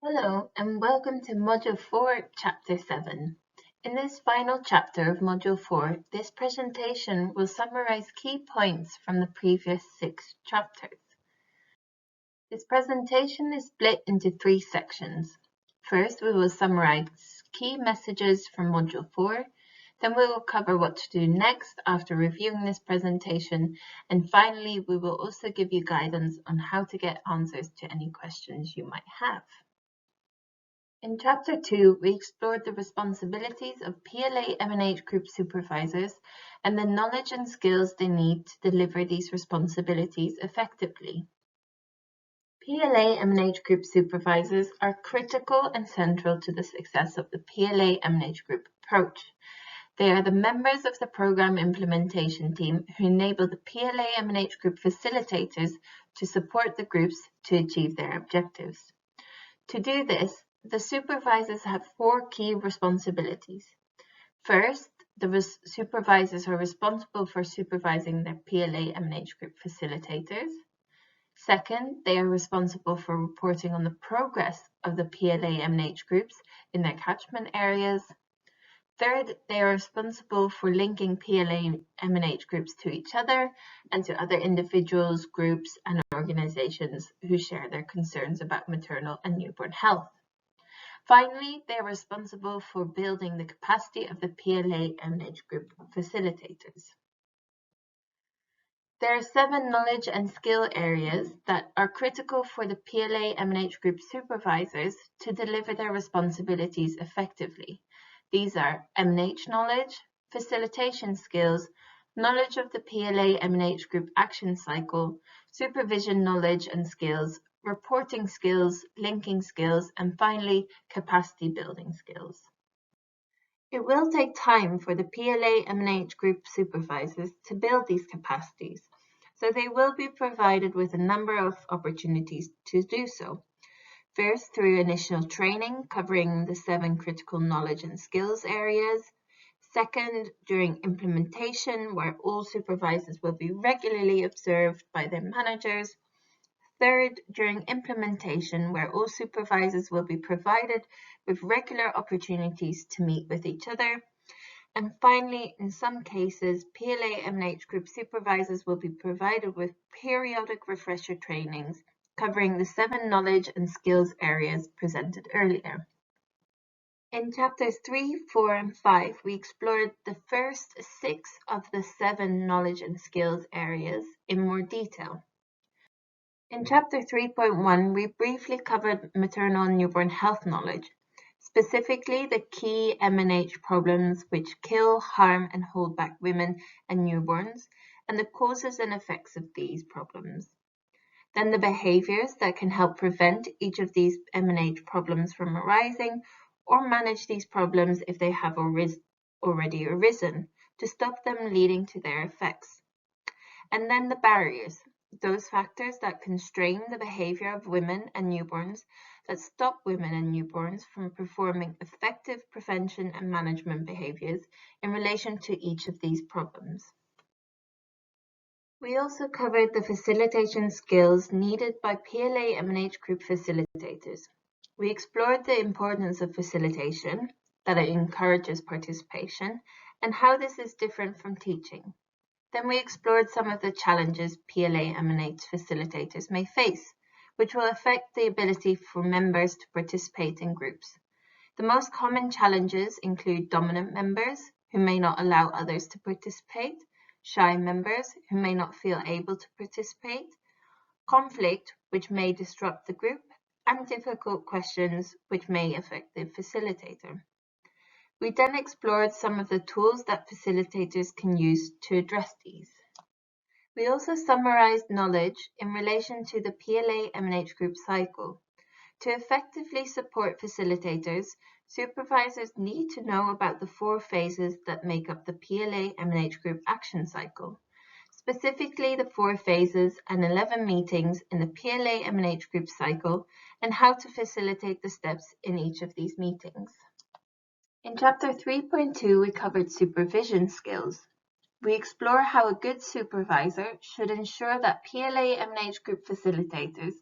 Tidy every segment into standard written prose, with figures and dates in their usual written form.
Hello and welcome to Module 4, Chapter 7. In this final chapter of Module 4, this presentation will summarize key points from the previous 6 chapters. This presentation is split into 3 sections. First, we will summarize key messages from Module 4, then we will cover what to do next after reviewing this presentation, and finally, we will also give you guidance on how to get answers to any questions you might have. In Chapter 2, we explored the responsibilities of PLA-MNH group supervisors and the knowledge and skills they need to deliver these responsibilities effectively. PLA-MNH group supervisors are critical and central to the success of the PLA-MNH group approach. They are the members of the program implementation team who enable the PLA-MNH group facilitators to support the groups to achieve their objectives. To do this, the supervisors have 4 key responsibilities. First, the supervisors are responsible for supervising their PLA-MNH group facilitators. Second, they are responsible for reporting on the progress of the PLA-MNH groups in their catchment areas. Third, they are responsible for linking PLA-MNH groups to each other and to other individuals, groups, and organizations who share their concerns about maternal and newborn health. Finally, they are responsible for building the capacity of the PLA-MNH group facilitators. There are 7 knowledge and skill areas that are critical for the PLA-MNH group supervisors to deliver their responsibilities effectively. These are MNH knowledge, facilitation skills, knowledge of the PLA-MNH group action cycle, supervision knowledge and skills, reporting skills, linking skills, and finally, capacity building skills. It will take time for the PLA-MNH group supervisors to build these capacities, so they will be provided with a number of opportunities to do so. First, through initial training covering the 7 critical knowledge and skills areas. Second, during implementation, where all supervisors will be regularly observed by their managers. Third, during implementation, where all supervisors will be provided with regular opportunities to meet with each other. And finally, in some cases, PLA-MNH group supervisors will be provided with periodic refresher trainings covering the 7 knowledge and skills areas presented earlier. In chapters 3, 4, and 5, we explored the first 6 of the 7 knowledge and skills areas in more detail. In chapter 3.1, we briefly covered maternal and newborn health knowledge, specifically the key MNH problems which kill, harm, and hold back women and newborns, and the causes and effects of these problems. Then the behaviors that can help prevent each of these MNH problems from arising or manage these problems if they have already arisen to stop them leading to their effects. And then the barriers, those factors that constrain the behavior of women and newborns that stop women and newborns from performing effective prevention and management behaviors in relation to each of these problems. We also covered the facilitation skills needed by PLA-MNH group facilitators. We explored the importance of facilitation, that it encourages participation, and how this is different from teaching. Then we explored some of the challenges PLA-MNH facilitators may face, which will affect the ability for members to participate in groups. The most common challenges include dominant members who may not allow others to participate, shy members who may not feel able to participate, conflict which may disrupt the group, and difficult questions which may affect the facilitator. We then explored some of the tools that facilitators can use to address these. We also summarized knowledge in relation to the PLA-MNH group cycle. To effectively support facilitators, supervisors need to know about the 4 phases that make up the PLA-MNH group action cycle, specifically the 4 phases and 11 meetings in the PLA-MNH group cycle, and how to facilitate the steps in each of these meetings. In Chapter 3.2, we covered supervision skills. We explore how a good supervisor should ensure that PLA-MNH group facilitators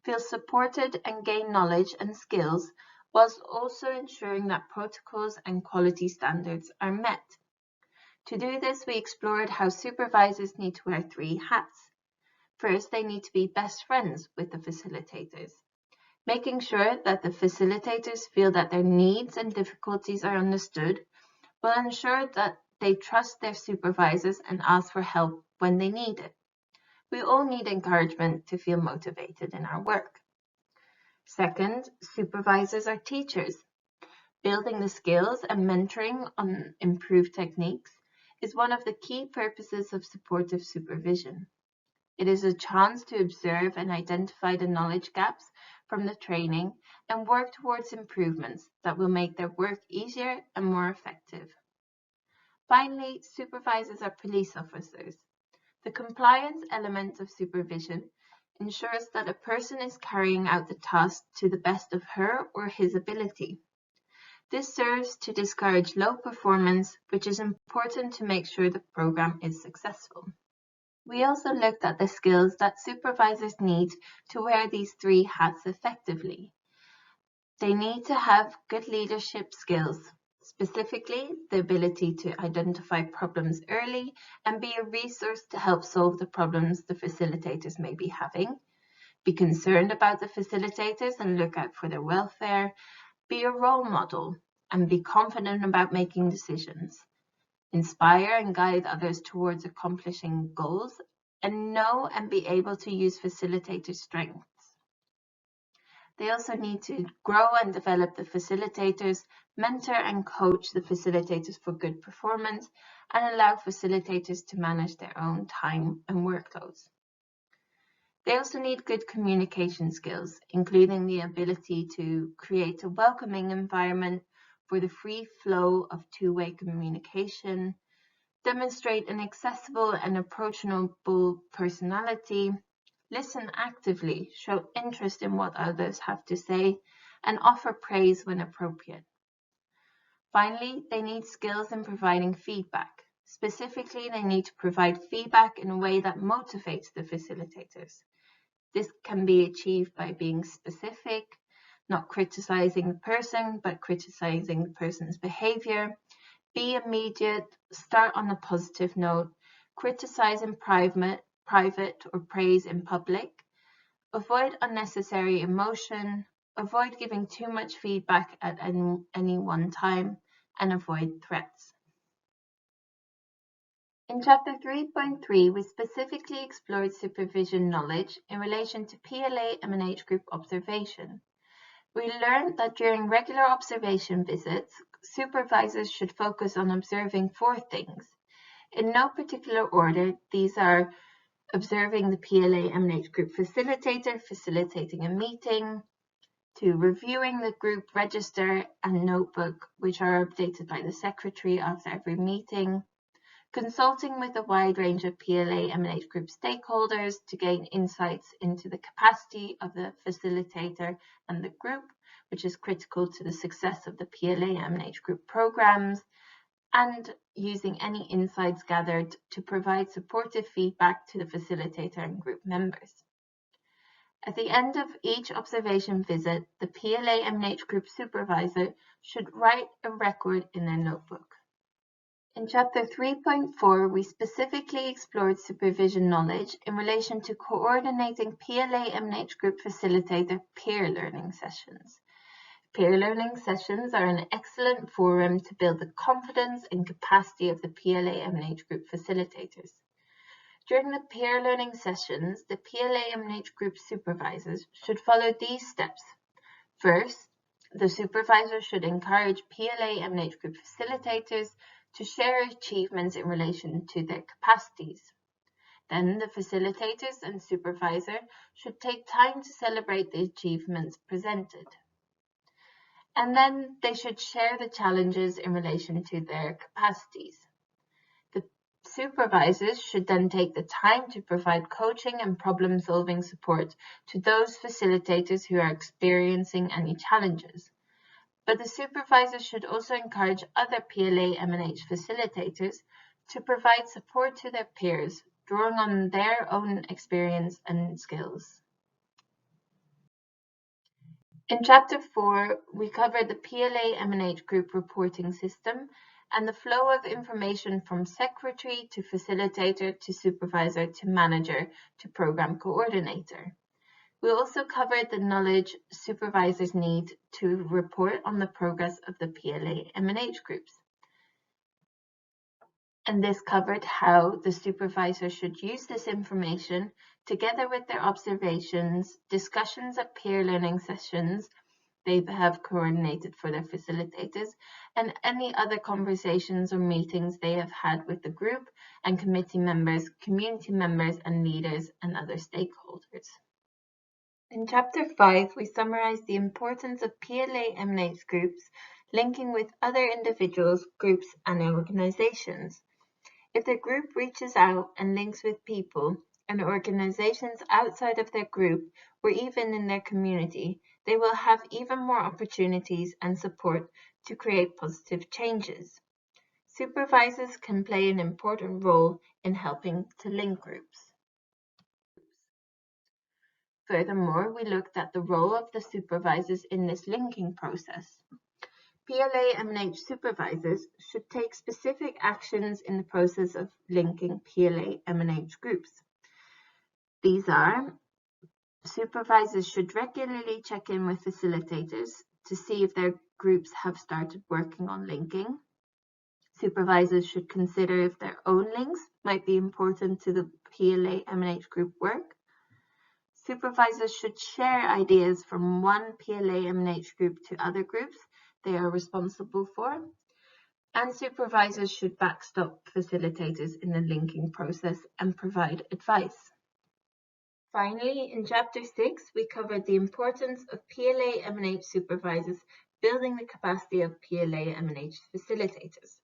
feel supported and gain knowledge and skills, whilst also ensuring that protocols and quality standards are met. To do this, we explored how supervisors need to wear 3 hats. First, they need to be best friends with the facilitators, making sure that the facilitators feel that their needs and difficulties are understood will ensure that they trust their supervisors and ask for help when they need it. We all need encouragement to feel motivated in our work. Second, supervisors are teachers. Building the skills and mentoring on improved techniques is one of the key purposes of supportive supervision. It is a chance to observe and identify the knowledge gaps from the training and work towards improvements that will make their work easier and more effective. Finally, supervisors are police officers. The compliance element of supervision ensures that a person is carrying out the task to the best of her or his ability. This serves to discourage low performance, which is important to make sure the program is successful. We also looked at the skills that supervisors need to wear these 3 hats effectively. They need to have good leadership skills, specifically the ability to identify problems early and be a resource to help solve the problems the facilitators may be having, be concerned about the facilitators and look out for their welfare, be a role model, and be confident about making decisions, inspire and guide others towards accomplishing goals, and know and be able to use facilitator strengths. They also need to grow and develop the facilitators, mentor and coach the facilitators for good performance, and allow facilitators to manage their own time and workloads. They also need good communication skills, including the ability to create a welcoming environment for the free flow of two-way communication, demonstrate an accessible and approachable personality, listen actively, show interest in what others have to say, and offer praise when appropriate. Finally, they need skills in providing feedback. Specifically, they need to provide feedback in a way that motivates the facilitators. This can be achieved by being specific, not criticizing the person, but criticizing the person's behavior. Be immediate, start on a positive note, criticize in private or praise in public, avoid unnecessary emotion, avoid giving too much feedback at any one time, and avoid threats. In Chapter 3.3, we specifically explored supervision knowledge in relation to PLA-MNH group observation. We learned that during regular observation visits, supervisors should focus on observing 4 things. In no particular order, these are observing the PLA-MNH group facilitator, facilitating a meeting, to reviewing the group register and notebook, which are updated by the secretary after every meeting, consulting with a wide range of PLA-MNH group stakeholders to gain insights into the capacity of the facilitator and the group, which is critical to the success of the PLA-MNH group programs, and using any insights gathered to provide supportive feedback to the facilitator and group members. At the end of each observation visit, the PLA-MNH group supervisor should write a record in their notebook. In Chapter 3.4, we specifically explored supervision knowledge in relation to coordinating PLA-MNH group facilitator peer learning sessions. Peer learning sessions are an excellent forum to build the confidence and capacity of the PLA-MNH group facilitators. During the peer learning sessions, the PLA-MNH group supervisors should follow these steps. First, the supervisor should encourage PLA-MNH group facilitators to share achievements in relation to their capacities. Then the facilitators and supervisor should take time to celebrate the achievements presented. And then they should share the challenges in relation to their capacities. The supervisors should then take the time to provide coaching and problem-solving support to those facilitators who are experiencing any challenges. But the supervisors should also encourage other PLA-MNH facilitators to provide support to their peers, drawing on their own experience and skills. In Chapter 4, we covered the PLA-MNH group reporting system and the flow of information from secretary to facilitator to supervisor to manager to program coordinator. We also covered the knowledge supervisors need to report on the progress of the PLA-MNH groups. And this covered how the supervisor should use this information together with their observations, discussions at peer learning sessions they have coordinated for their facilitators, and any other conversations or meetings they have had with the group and committee members, community members and leaders and other stakeholders. In Chapter 5, we summarize the importance of PLA-MNH groups linking with other individuals, groups and organizations. If the group reaches out and links with people and organizations outside of their group or even in their community, they will have even more opportunities and support to create positive changes. Supervisors can play an important role in helping to link groups. Furthermore, we looked at the role of the supervisors in this linking process. PLA-MNH supervisors should take specific actions in the process of linking PLA-MNH groups. These are: supervisors should regularly check in with facilitators to see if their groups have started working on linking. Supervisors should consider if their own links might be important to the PLA-MNH group work. Supervisors should share ideas from one PLA-MNH group to other groups they are responsible for, and supervisors should backstop facilitators in the linking process and provide advice. Finally, in Chapter 6, we covered the importance of PLA-MNH supervisors building the capacity of PLA-MNH facilitators.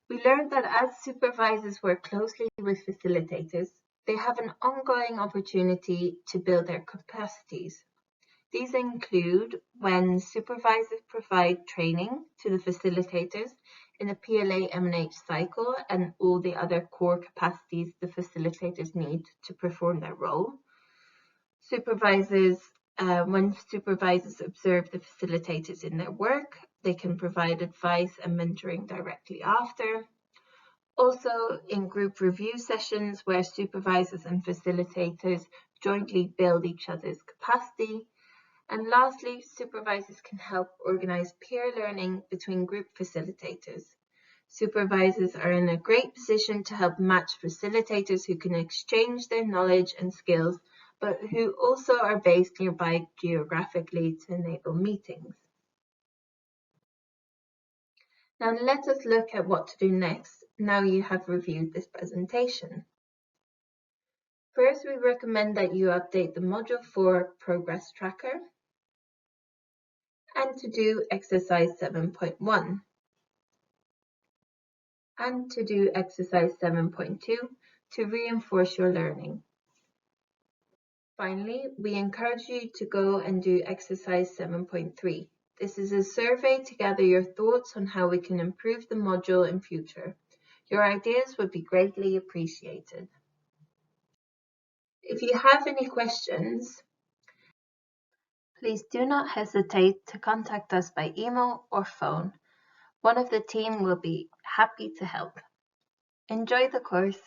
We learned that as supervisors work closely with facilitators, they have an ongoing opportunity to build their capacities. These include when supervisors provide training to the facilitators in the PLA-MNH cycle and all the other core capacities the facilitators need to perform their role. When supervisors observe the facilitators in their work, they can provide advice and mentoring directly after. Also, in group review sessions where supervisors and facilitators jointly build each other's capacity. And lastly, supervisors can help organize peer learning between group facilitators. Supervisors are in a great position to help match facilitators who can exchange their knowledge and skills, but who also are based nearby geographically to enable meetings. Now let us look at what to do next, now you have reviewed this presentation. First, we recommend that you update the Module 4 Progress Tracker and to do Exercise 7.1 and to do Exercise 7.2 to reinforce your learning. Finally, we encourage you to go and do Exercise 7.3. This is a survey to gather your thoughts on how we can improve the module in future. Your ideas would be greatly appreciated. If you have any questions, please do not hesitate to contact us by email or phone. One of the team will be happy to help. Enjoy the course.